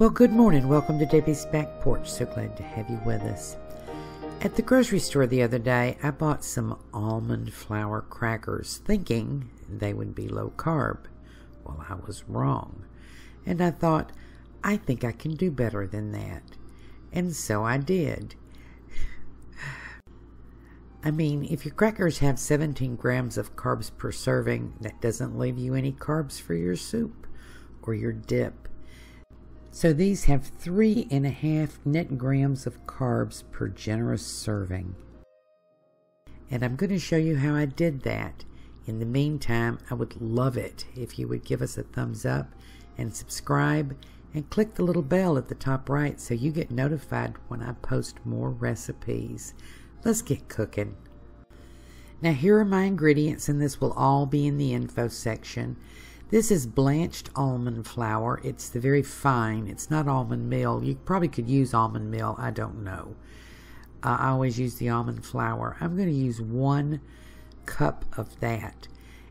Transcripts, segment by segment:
Well, good morning. Welcome to Debbie's Back Porch. So glad to have you with us. At the grocery store the other day, I bought some almond flour crackers, thinking they would be low carb. Well, I was wrong. And I thought, I think I can do better than that. And so I did. I mean, if your crackers have 17 grams of carbs per serving, that doesn't leave you any carbs for your soup or your dip. So these have 3.5 net grams of carbs per generous serving. And I'm going to show you how I did that. In the meantime, I would love it if you would give us a thumbs up and subscribe and click the little bell at the top right so you get notified when I post more recipes. Let's get cooking. Now here are my ingredients, and this will all be in the info section. This is blanched almond flour. It's the very fine. It's not almond meal. You probably could use almond meal. I don't know. I always use the almond flour. I'm going to use 1 cup of that.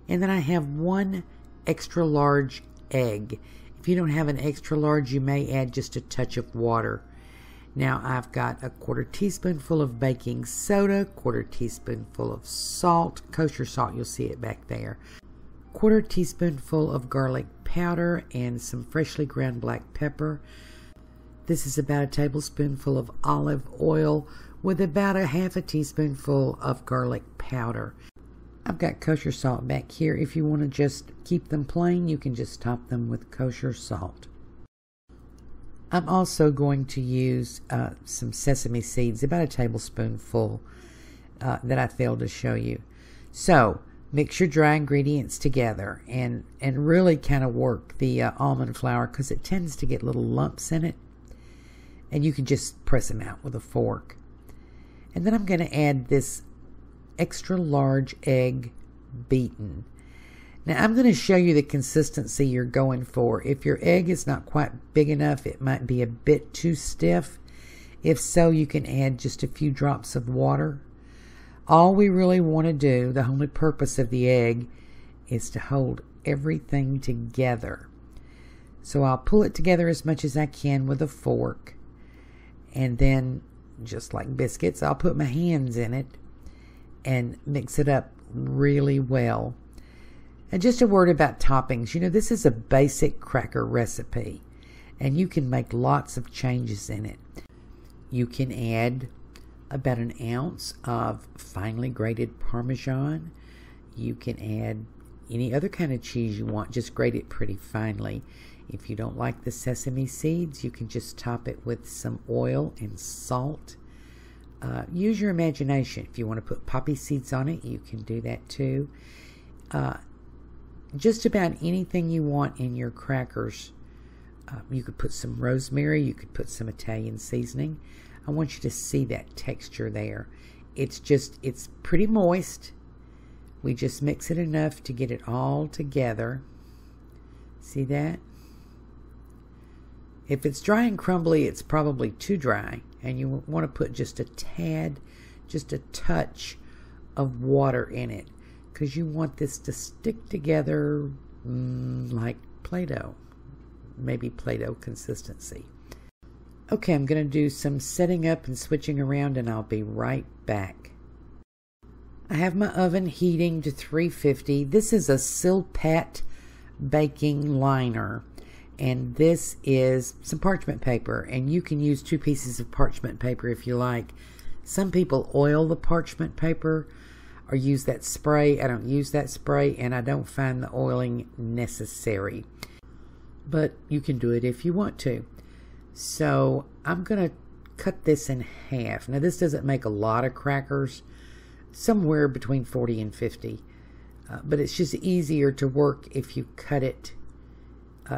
And then I have 1 extra large egg. If you don't have an extra large, you may add just a touch of water. Now I've got a 1/4 teaspoonful of baking soda, 1/4 teaspoonful of salt, kosher salt, you'll see it back there. 1/4 teaspoonful of garlic powder and some freshly ground black pepper. This is about a tablespoonful of olive oil with about a 1/2 teaspoonful of garlic powder. I've got kosher salt back here. If you want to just keep them plain, you can just top them with kosher salt. I'm also going to use some sesame seeds, about a tablespoonful that I failed to show you. So mix your dry ingredients together and really kind of work the almond flour because it tends to get little lumps in it. And you can just press them out with a fork. And then I'm going to add this extra large egg beaten. Now I'm going to show you the consistency you're going for. If your egg is not quite big enough, it might be a bit too stiff. If so, you can add just a few drops of water. All we really want to do, the only purpose of the egg, is to hold everything together. So I'll pull it together as much as I can with a fork. And then, just like biscuits, I'll put my hands in it and mix it up really well. And just a word about toppings. You know, this is a basic cracker recipe, and you can make lots of changes in it. You can add about 1 ounce of finely grated Parmesan. You can add any other kind of cheese you want, just grate it pretty finely. If you don't like the sesame seeds, you can just top it with some oil and salt. Use your imagination. If you want to put poppy seeds on it, you can do that too. Just about anything you want in your crackers. You could put some rosemary, you could put some Italian seasoning. I want you to see that texture there. It's pretty moist. We just mix it enough to get it all together. See that? If it's dry and crumbly, it's probably too dry, and you want to put just a tad, just a touch of water in it, because you want this to stick together like Play-Doh, maybe Play-Doh consistency. Okay, I'm going to do some setting up and switching around, and I'll be right back. I have my oven heating to 350. This is a Silpat baking liner, and this is some parchment paper, and you can use 2 pieces of parchment paper if you like. Some people oil the parchment paper or use that spray. I don't use that spray, and I don't find the oiling necessary. But you can do it if you want to. So I'm going to cut this in half. Now this doesn't make a lot of crackers, somewhere between 40 and 50. But it's just easier to work if you cut it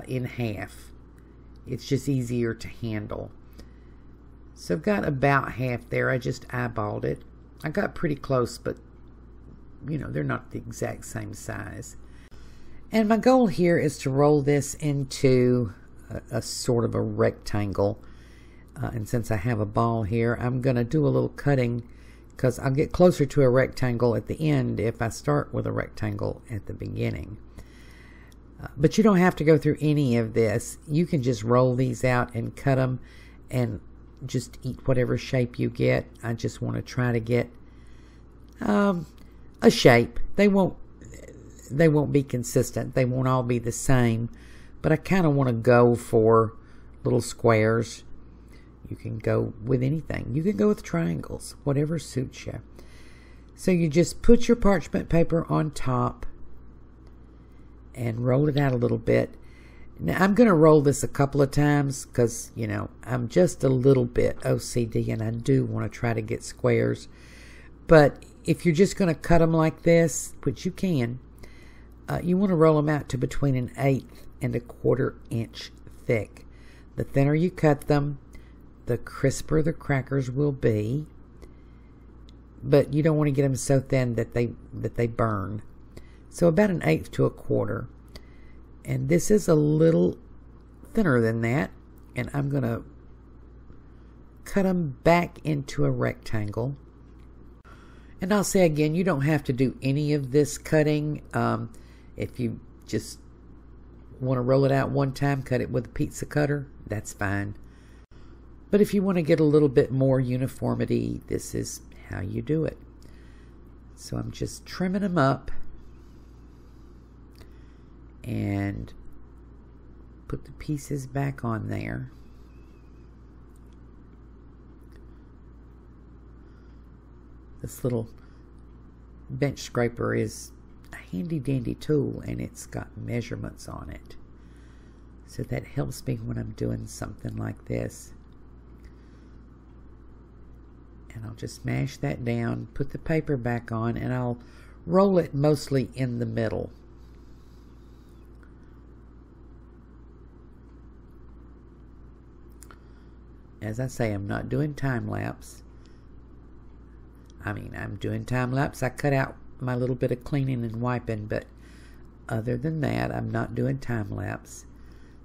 in half. It's just easier to handle. So I've got about half there. I just eyeballed it. I got pretty close, but you know, they're not the exact same size. And my goal here is to roll this into a sort of a rectangle. And since I have a ball here, I'm going to do a little cutting because I'll get closer to a rectangle at the end if I start with a rectangle at the beginning. But you don't have to go through any of this. You can just roll these out and cut them and just eat whatever shape you get. I just want to try to get a shape. They won't be consistent. They won't all be the same. But I kind of want to go for little squares. You can go with anything. You can go with triangles, whatever suits you. So you just put your parchment paper on top and roll it out a little bit. Now I'm going to roll this a couple of times because, you know, I'm just a little bit OCD and I do want to try to get squares. But if you're just going to cut them like this, which you can, you want to roll them out to between 1/8 and 1/4 inch thick. The thinner you cut them, the crisper the crackers will be. But you don't want to get them so thin that they burn. So about 1/8 to 1/4. And this is a little thinner than that. And I'm going to cut them back into a rectangle. And I'll say again, you don't have to do any of this cutting. If you just want to roll it out one time, cut it with a pizza cutter, that's fine. But if you want to get a little bit more uniformity, this is how you do it. So I'm just trimming them up and put the pieces back on there. This little bench scraper is a handy dandy tool and it's got measurements on it. So that helps me when I'm doing something like this. And I'll just mash that down, put the paper back on, and I'll roll it mostly in the middle. As I say, I'm not doing time lapse. I mean, I'm doing time lapse. I cut out my little bit of cleaning and wiping, but other than that, I'm not doing time lapse.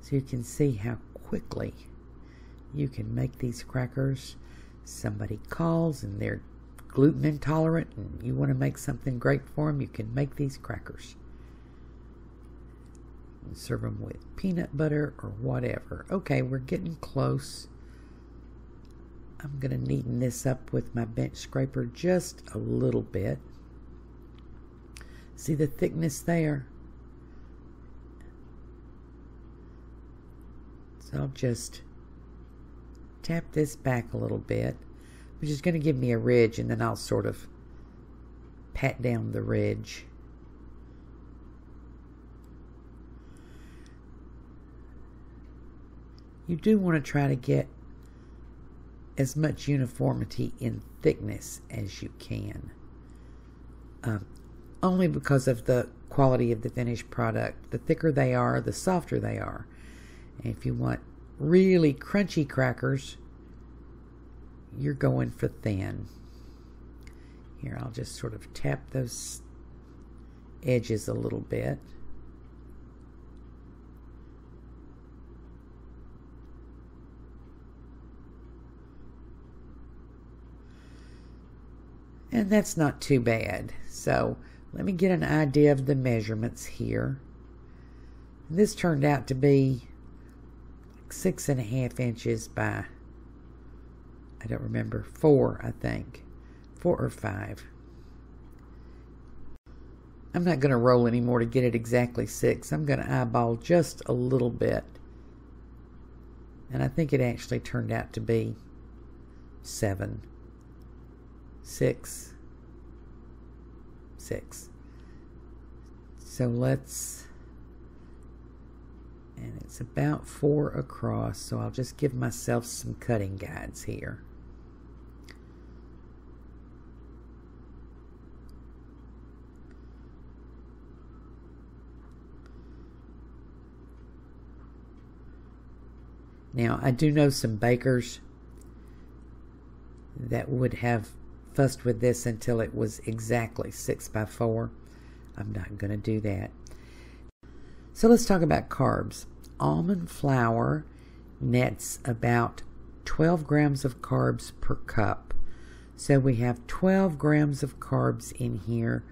So you can see how quickly you can make these crackers. Somebody calls and they're gluten intolerant and you want to make something great for them, you can make these crackers. And serve them with peanut butter or whatever. Okay, we're getting close. I'm going to neaten this up with my bench scraper just a little bit. See the thickness there? So I'll just tap this back a little bit, which is going to give me a ridge, and then I'll sort of pat down the ridge. You do want to try to get as much uniformity in thickness as you can. Only because of the quality of the finished product. The thicker they are, the softer they are. And if you want really crunchy crackers, you're going for thin. Here, I'll just sort of tap those edges a little bit. And that's not too bad. So let me get an idea of the measurements here. This turned out to be 6.5 inches by, I don't remember, 4, I think. 4 or 5. I'm not going to roll anymore to get it exactly 6. I'm going to eyeball just a little bit. And I think it actually turned out to be 7. 6. So let's, and it's about 4 across, so I'll just give myself some cutting guides here. Now, I do know some bakers that would have fussed with this until it was exactly 6 by 4. I'm not going to do that. So let's talk about carbs. Almond flour nets about 12 grams of carbs per cup. So we have 12 grams of carbs in here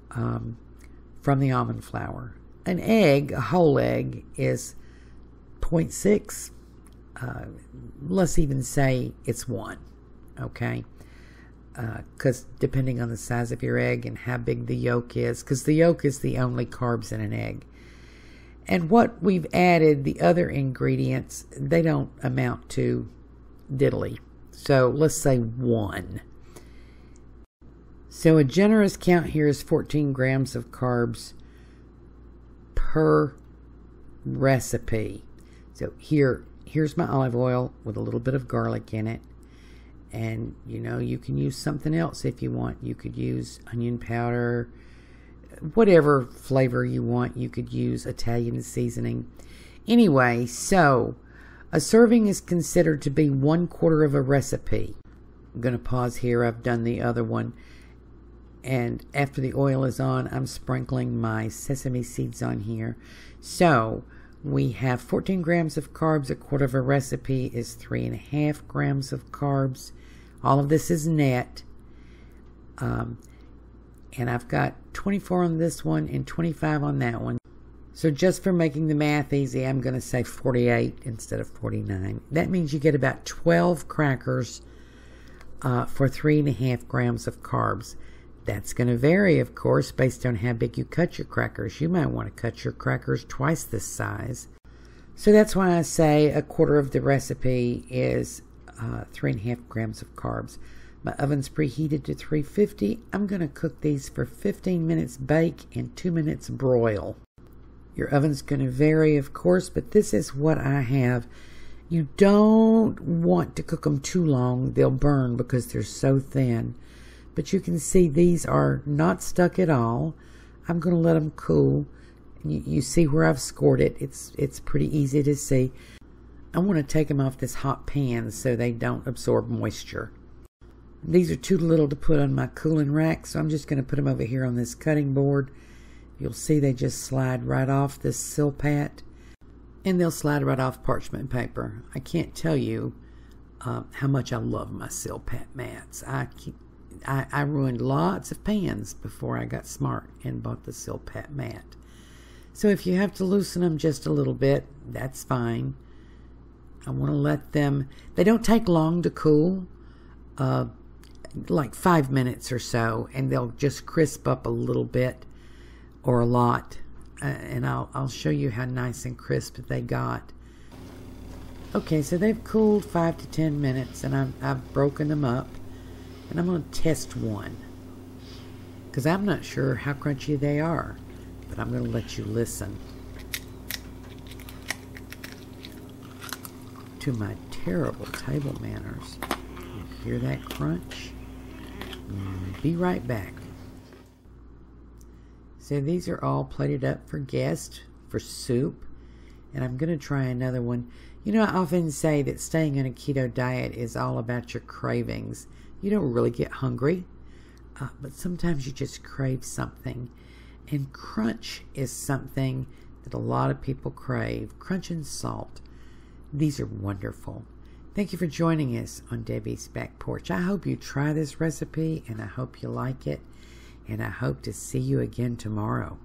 from the almond flour. an egg, a whole egg, is 0.6. Let's even say it's 1, okay? Because depending on the size of your egg and how big the yolk is, because the yolk is the only carbs in an egg. And what we've added, the other ingredients, they don't amount to diddly. So let's say 1. So a generous count here is 14 grams of carbs per recipe. So here's my olive oil with a little bit of garlic in it. And, you know, you can use something else if you want. You could use onion powder, whatever flavor you want. You could use Italian seasoning. Anyway, so a serving is considered to be 1/4 of a recipe. I'm going to pause here. I've done the other one. And after the oil is on, I'm sprinkling my sesame seeds on here. So we have 14 grams of carbs. 1/4 of a recipe is 3.5 grams of carbs. All of this is net. And I've got 24 on this one and 25 on that one. So just for making the math easy, I'm going to say 48 instead of 49. That means you get about 12 crackers for 3.5 grams of carbs. That's going to vary, of course, based on how big you cut your crackers. You might want to cut your crackers twice this size. So that's why I say 1/4 of the recipe is 3.5 grams of carbs. My oven's preheated to 350. I'm going to cook these for 15 minutes bake and 2 minutes broil. Your oven's going to vary, of course, but this is what I have. You don't want to cook them too long. They'll burn because they're so thin. But you can see these are not stuck at all. I'm going to let them cool. You see where I've scored it. It's pretty easy to see. I want to take them off this hot pan so they don't absorb moisture. These are too little to put on my cooling rack, so I'm just going to put them over here on this cutting board. You'll see they just slide right off this Silpat, and they'll slide right off parchment paper. I can't tell you how much I love my Silpat mats. I ruined lots of pans before I got smart and bought the Silpat mat. So if you have to loosen them just a little bit, that's fine. I want to let them, they don't take long to cool, like 5 minutes or so, and they'll just crisp up a little bit or a lot. And I'll show you how nice and crisp they got. Okay, so they've cooled 5 to 10 minutes, and I've broken them up. And I'm going to test one, because I'm not sure how crunchy they are, but I'm going to let you listen to my terrible table manners. You hear that crunch? Be right back. So these are all plated up for guests, for soup, and I'm going to try another one. You know, I often say that staying on a keto diet is all about your cravings. You don't really get hungry, but sometimes you just crave something. And crunch is something that a lot of people crave. Crunch and salt. These are wonderful. Thank you for joining us on Debbie's Back Porch. I hope you try this recipe, and I hope you like it. And I hope to see you again tomorrow.